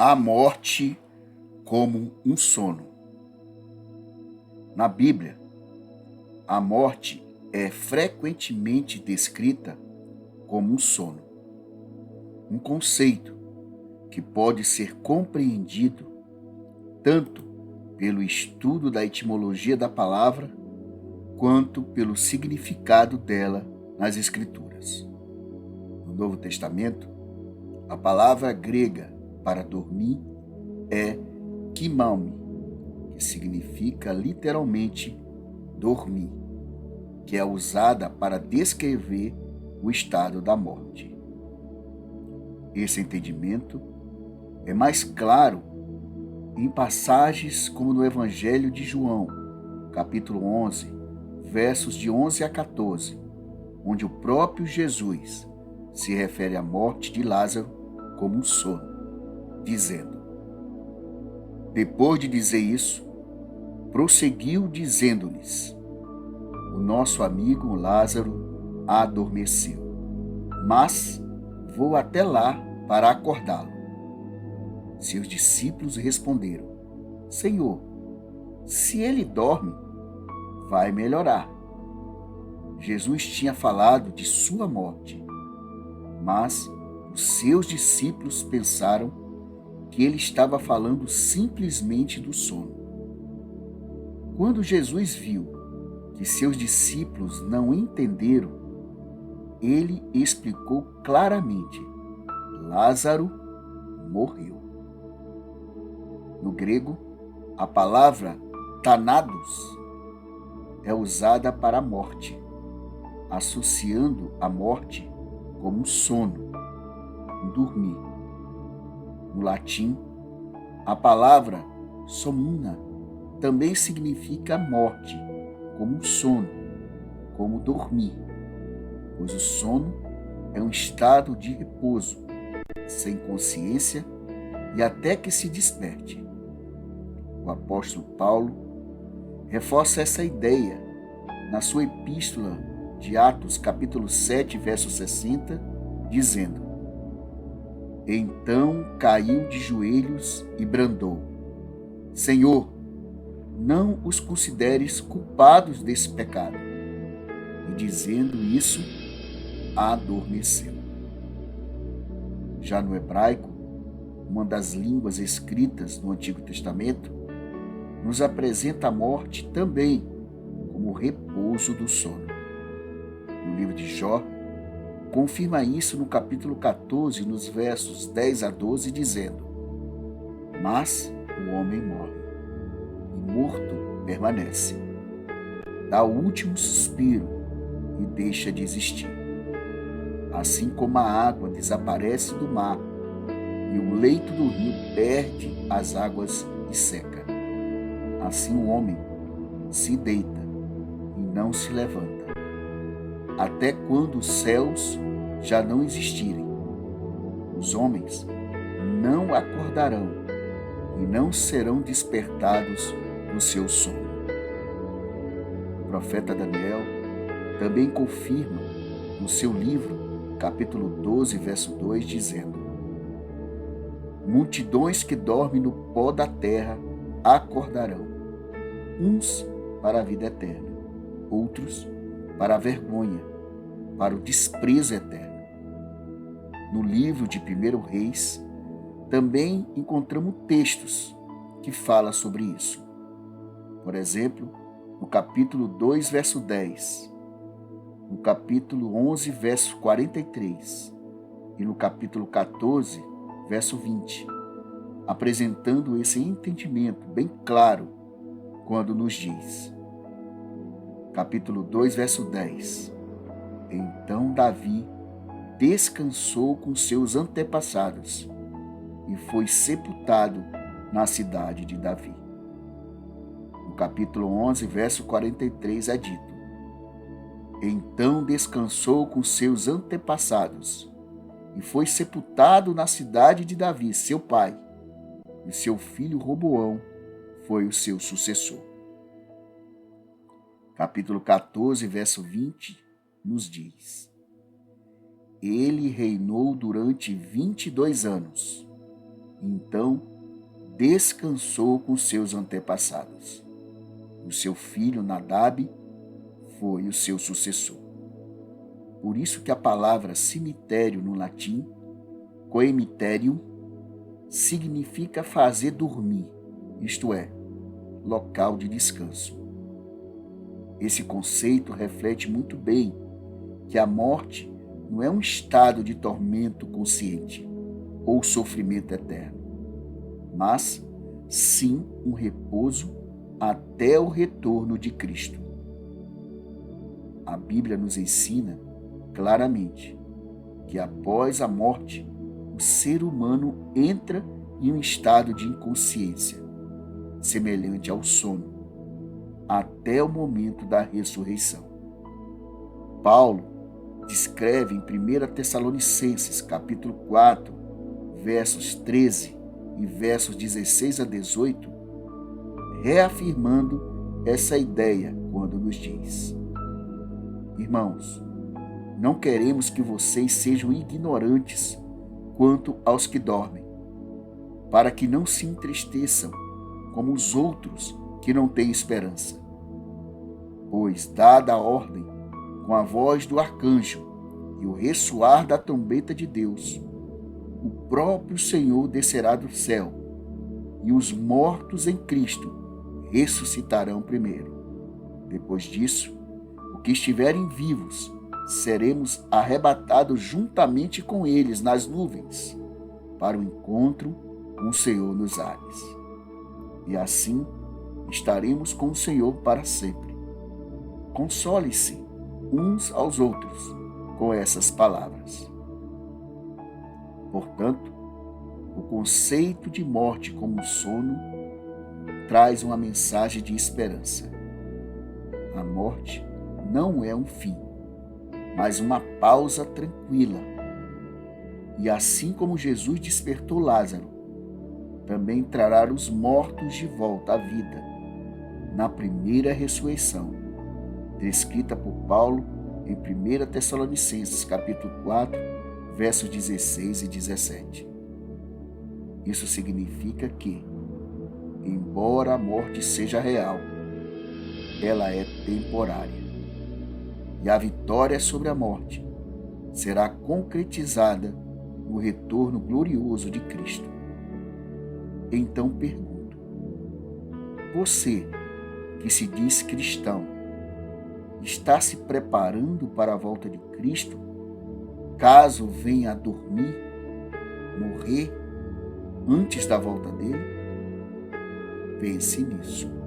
A morte como um sono. Na Bíblia, a morte é frequentemente descrita como um sono, um conceito que pode ser compreendido tanto pelo estudo da etimologia da palavra, quanto pelo significado dela nas Escrituras. No Novo Testamento, a palavra grega para dormir é kimaume, que significa literalmente dormir, que é usada para descrever o estado da morte. Esse entendimento é mais claro em passagens como no Evangelho de João, capítulo 11, versos de 11 a 14, onde o próprio Jesus se refere à morte de Lázaro como um sono, dizendo: depois de dizer isso, prosseguiu dizendo-lhes: o nosso amigo Lázaro adormeceu, mas vou até lá para acordá-lo. Seus discípulos responderam: Senhor, se ele dorme, vai melhorar. Jesus tinha falado de sua morte, mas os seus discípulos pensaram que ele estava falando simplesmente do sono. Quando Jesus viu que seus discípulos não entenderam, ele explicou claramente: Lázaro morreu. No grego, a palavra thanatos é usada para a morte, associando a morte como um sono, um dormir. No latim, a palavra somnuna também significa morte, como um sono, como dormir, pois o sono é um estado de repouso, sem consciência e até que se desperte. O apóstolo Paulo reforça essa ideia na sua epístola de Atos, capítulo 7, verso 60, dizendo: então caiu de joelhos e bradou: Senhor, não os consideres culpados desse pecado. E dizendo isso, adormeceu. Já no hebraico, uma das línguas escritas no Antigo Testamento, nos apresenta a morte também como o repouso do sono. No livro de Jó, confirma isso no capítulo 14, nos versos 10 a 12, dizendo: mas o homem morre, e morto permanece. Dá o último suspiro e deixa de existir. Assim como a água desaparece do mar e o leito do rio perde as águas e seca, assim o homem se deita e não se levanta, até quando os céus já não existirem. Os homens não acordarão e não serão despertados do seu sono. O profeta Daniel também confirma no seu livro, capítulo 12, verso 2, dizendo: multidões que dormem no pó da terra acordarão, uns para a vida eterna, outros para a vergonha, para o desprezo eterno. No livro de 1 Reis, também encontramos textos que falam sobre isso. Por exemplo, no capítulo 2, verso 10, no capítulo 11, verso 43 e no capítulo 14, verso 20, apresentando esse entendimento bem claro quando nos diz, capítulo 2, verso 10, então Davi descansou com seus antepassados e foi sepultado na cidade de Davi. No capítulo 11, verso 43 é dito: então descansou com seus antepassados e foi sepultado na cidade de Davi, seu pai, e seu filho Roboão foi o seu sucessor. Capítulo 14, verso 20, nos diz: ele reinou durante 22 anos. Então descansou com seus antepassados. O seu filho Nadab foi o seu sucessor. Por isso que a palavra cemitério no latim, coemiterium, significa fazer dormir, isto é, local de descanso. Esse conceito reflete muito bem que a morte não é um estado de tormento consciente ou sofrimento eterno, mas sim um repouso até o retorno de Cristo. A Bíblia nos ensina claramente que após a morte, o ser humano entra em um estado de inconsciência, semelhante ao sono, até o momento da ressurreição. Paulo descreve em 1 Tessalonicenses, capítulo 4, versos 13 e versos 16 a 18, reafirmando essa ideia quando nos diz: Irmãos, não queremos que vocês sejam ignorantes quanto aos que dormem, para que não se entristeçam como os outros que não têm esperança. Pois, dada a ordem, com a voz do arcanjo e o ressoar da trombeta de Deus, o próprio Senhor descerá do céu, e os mortos em Cristo ressuscitarão primeiro. Depois disso, os que estiverem vivos, seremos arrebatados juntamente com eles nas nuvens, para o encontro com o Senhor nos ares. E assim estaremos com o Senhor para sempre. Console-se uns aos outros com essas palavras. Portanto, o conceito de morte como sono traz uma mensagem de esperança. A morte não é um fim, mas uma pausa tranquila. E assim como Jesus despertou Lázaro, também trará os mortos de volta à vida, na primeira ressurreição, descrita por Paulo em 1 Tessalonicenses, capítulo 4, versos 16 e 17. Isso significa que, embora a morte seja real, ela é temporária. E a vitória sobre a morte será concretizada no retorno glorioso de Cristo. Então pergunto: você, que se diz cristão, está se preparando para a volta de Cristo, caso venha a dormir, morrer, antes da volta dele? Pense nisso.